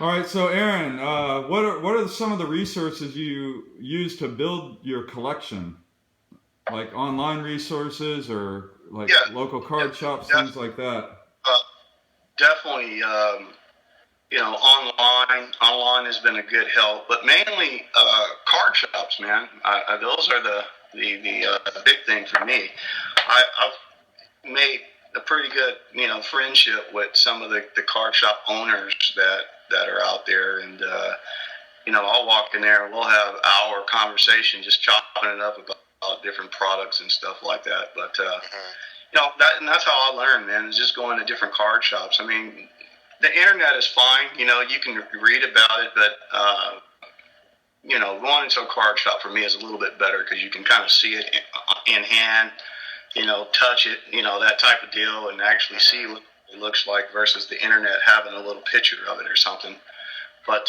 All right, so Aaron, what are some of the resources you use to build your collection? Like online resources or like Yeah, local yeah, card shops, things def- like that. uh, definitely. Online has been a good help, but mainly card shops, man. Those are the big thing for me. I've made a pretty good friendship with some of the card shop owners that are out there, and I'll walk in there and we'll have hour conversation just chopping it up about different products and stuff like that. But and that's how I learn, man. Is just going to different card shops. I mean, the internet is fine. You can read about it, but going into a card shop for me is a little bit better because you can kind of see it in hand, touch it, that type of deal, and actually see what it looks like versus the internet having a little picture of it or something. But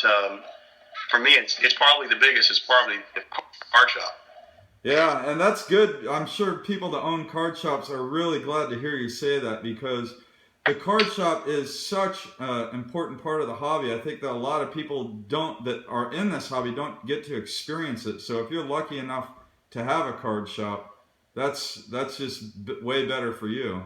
for me, it's probably the biggest. It's probably the card shop. Yeah, and that's good. I'm sure people that own card shops are really glad to hear you say that because the card shop is such an important part of the hobby. I think that a lot of people that are in this hobby don't get to experience it. So if you're lucky enough to have a card shop, that's just way better for you.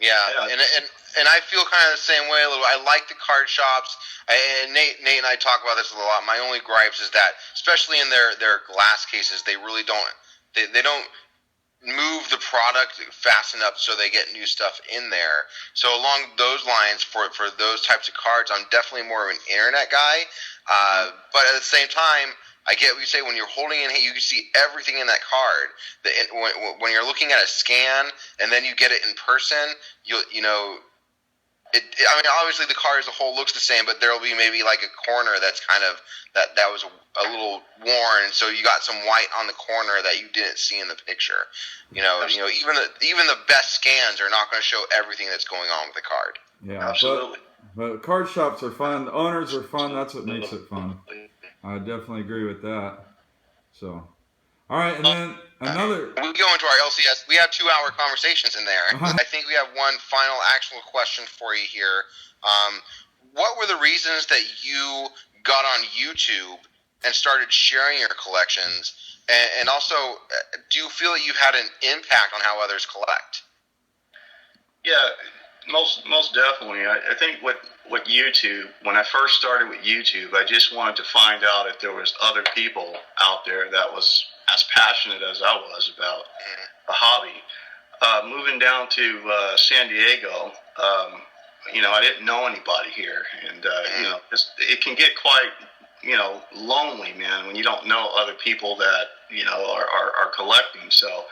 Yeah, and I feel kind of the same way a little. I like the card shops. And Nate and I talk about this a lot. My only gripes is that, especially in their glass cases, they really don't they don't move the product fast enough so they get new stuff in there. So along those lines, for those types of cards, I'm definitely more of an internet guy. But at the same time, I get what you say. When you're holding it, you can see everything in that card. When you're looking at a scan and then you get it in person, I mean, obviously the card as a whole looks the same, but there'll be maybe like a corner that's kind of that was a little worn, so you got some white on the corner that you didn't see in the picture. Even the best scans are not going to show everything that's going on with the card. Yeah, absolutely. But card shops are fun. The owners are fun. That's what makes it fun. I definitely agree with that. So, all right, and then another. We go into our LCS. We have 2-hour conversations in there. I think we have one final actual question for you here. What were the reasons that you got on YouTube and started sharing your collections? And also, do you feel that you've had an impact on how others collect? Yeah, most definitely. I think with YouTube, when I first started with YouTube, I just wanted to find out if there was other people out there that was as passionate as I was about the hobby. Moving down to San Diego, I didn't know anybody here, and it can get quite lonely, man, when you don't know other people that are collecting. So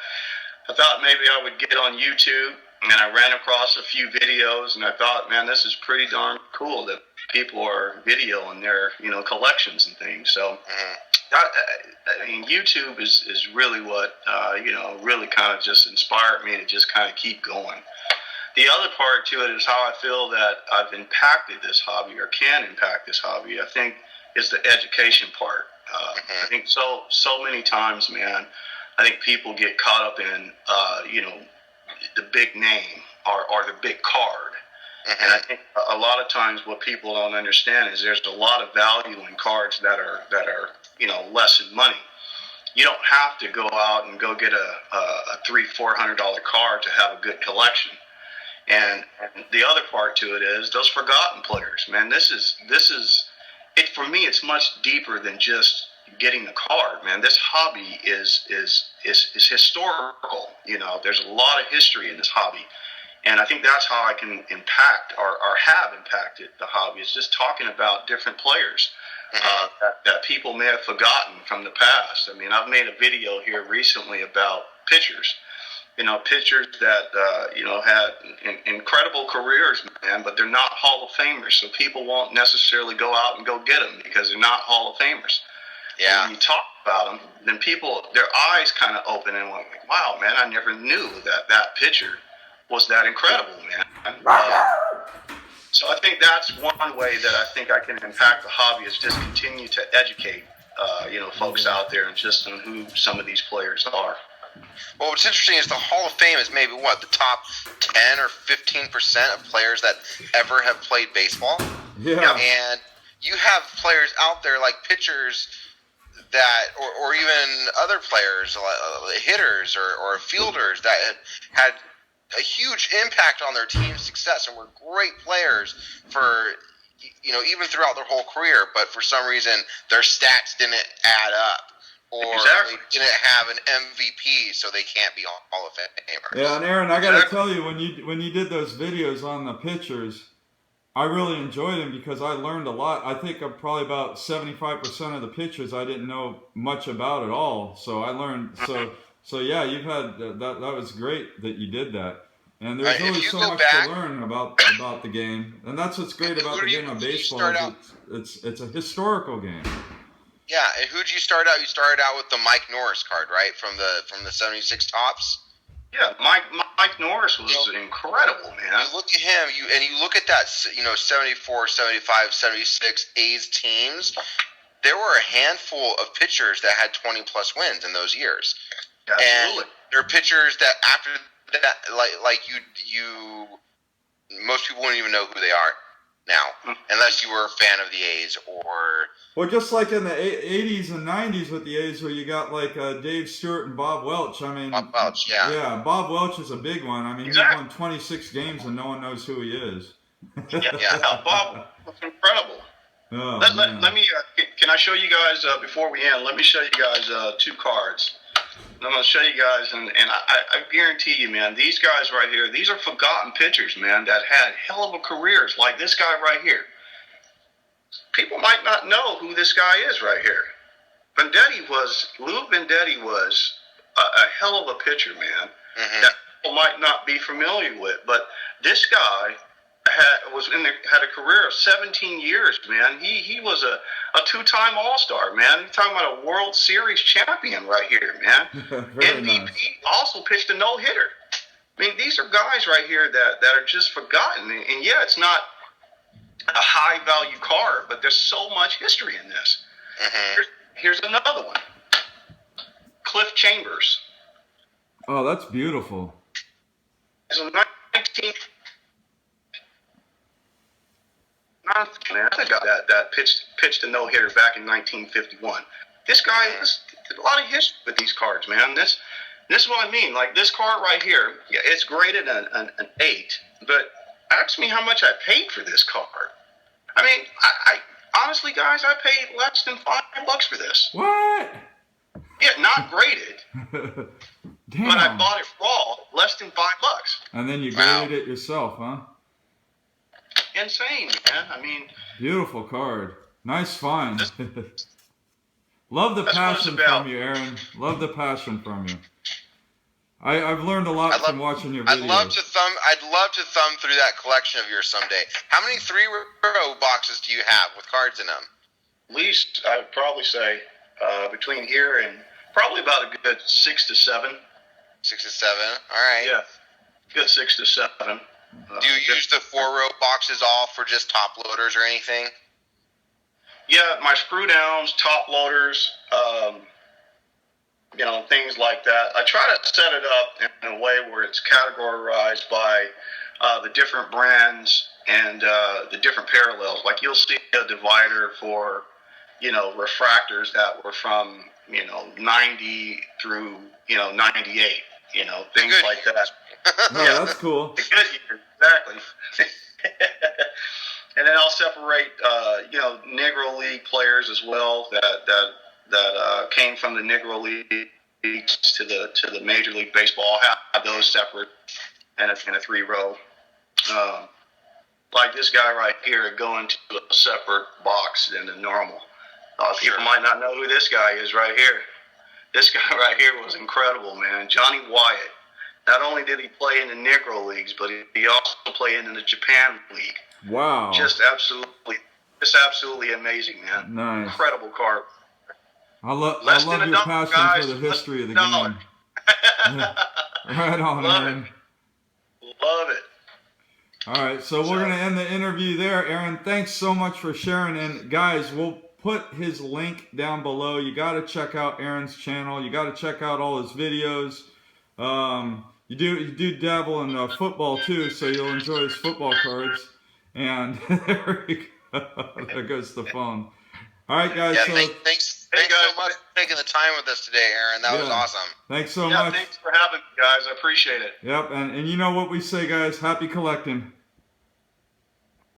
I thought maybe I would get on YouTube. And I ran across a few videos, and I thought, man, this is pretty darn cool that people are videoing their, collections and things. So, I mean, YouTube is really what, really kind of just inspired me to just kind of keep going. The other part to it is how I feel that I've impacted this hobby or can impact this hobby, I think, is the education part. I think so many times, man, I think people get caught up in, the big name or the big card. And I think a lot of times what people don't understand is there's a lot of value in cards that are less in money. You don't have to go out and go get a $300-400 card to have a good collection. And the other part to it is those forgotten players. Man, this is it for me. It's much deeper than just getting the card, man. This hobby is historical. There's a lot of history in this hobby, and I think that's how I can impact or have impacted the hobby. It's just talking about different players that people may have forgotten from the past. I mean, I've made a video here recently about pitchers. Pitchers that had incredible careers, man, but they're not Hall of Famers, so people won't necessarily go out and go get them because they're not Hall of Famers. Yeah. When you talk about them, then people, their eyes kind of open and like, wow, man, I never knew that pitcher was that incredible, man. So I think that's one way that I think I can impact the hobby is just continue to educate, folks out there and just on who some of these players are. Well, what's interesting is the Hall of Fame is maybe the top 10 or 15% of players that ever have played baseball. Yeah. And you have players out there like pitchers that, or even other players, hitters or fielders that had a huge impact on their team's success and were great players for, even throughout their whole career, but for some reason their stats didn't add up, or they didn't have an MVP, so they can't be Hall of Famers. Yeah, and Aaron, I got to tell you, when you did those videos on the pitchers, I really enjoyed them because I learned a lot. I think I'm probably about 75% of the pitchers I didn't know much about at all. So I learned. So yeah, you've had that. That was great that you did that. And there's really so much to learn about the game. And that's what's great about the game of baseball. It's a historical game. Yeah, and who'd you start out? You started out with the Mike Norris card, right? From the 76 Tops. Yeah, Mike Norris was incredible, man. You look at him, you look at that, 74, 75, 76 A's teams. There were a handful of pitchers that had 20-plus wins in those years. Absolutely. And there are pitchers that after that, like you, most people wouldn't even know who they are now, unless you were a fan of the A's or. Well, just like in the 80s and 90s with the A's, where you got like Dave Stewart and Bob Welch. I mean, Bob Welch, yeah. Yeah, Bob Welch is a big one. I mean, He's won 26 games and no one knows who he is. Bob was incredible. Oh, let me. Can I show you guys before we end? Let me show you guys 2 cards. I'm going to show you guys, and I guarantee you, man, these guys right here, these are forgotten pitchers, man, that had hell of a careers, like this guy right here. People might not know who this guy is right here. Lou Vendetti was a hell of a pitcher, man, that people might not be familiar with. But this guy had a career of 17 years, man. He was a 2-time All-Star, man. You're talking about a World Series champion right here, man. MVP, nice. Also pitched a no-hitter. I mean, these are guys right here that are just forgotten. And yeah, it's not a high-value card, but there's so much history in this. Here's another one. Cliff Chambers. Oh, that's beautiful. It's a 19... Man, I got that pitched a no-hitter back in 1951. This guy has a lot of history with these cards, man. This is what I mean. Like this card right here, yeah, it's graded an 8, but ask me how much I paid for this card. I mean, I honestly, guys, I paid less than $5 for this. What? Yeah, not graded. Damn. But I bought it raw, less than $5. And then you graded it yourself, huh? Insane, man. I mean, beautiful card. Nice find. Love the passion from you, Aaron. Love the passion from you. I've learned a lot from watching your videos. I'd love to thumb through that collection of yours someday. How many 3-row boxes do you have with cards in them? At least I would probably say between here and probably about a good 6 to 7. 6 to 7. All right. Yeah, good 6 to 7. Do you use the 4-row boxes all for just top loaders or anything? Yeah, my screw downs, top loaders, things like that. I try to set it up in a way where it's categorized by the different brands and the different parallels. Like you'll see a divider for, refractors that were from, 90 through, 98, things like that. Oh, that's cool. The good year, exactly. And then I'll separate, Negro League players as well that came from the Negro League to the Major League Baseball. I'll have those separate in a 3-row. Like this guy right here, go into a separate box than the normal. People might not know who this guy is right here. This guy right here was incredible, man. Johnny Wyatt. Not only did he play in the Negro Leagues, but he also played in the Japan League. Wow. Just absolutely amazing, man. Nice. Incredible card. I love your passion for the history of the game. Right on, Aaron. Love it. All right, so we're going to end the interview there. Aaron, thanks so much for sharing. And guys, we'll put his link down below. You got to check out Aaron's channel. You got to check out all his videos. You do dabble in football too, so you'll enjoy his football cards. And there we go. There goes the phone. All right, guys. Yeah, So, thanks guys. so much for taking the time with us today, Aaron. That was awesome. Thanks so Yeah, much. thanks for having me, guys. I appreciate it. Yep, and you know what we say, guys. Happy collecting.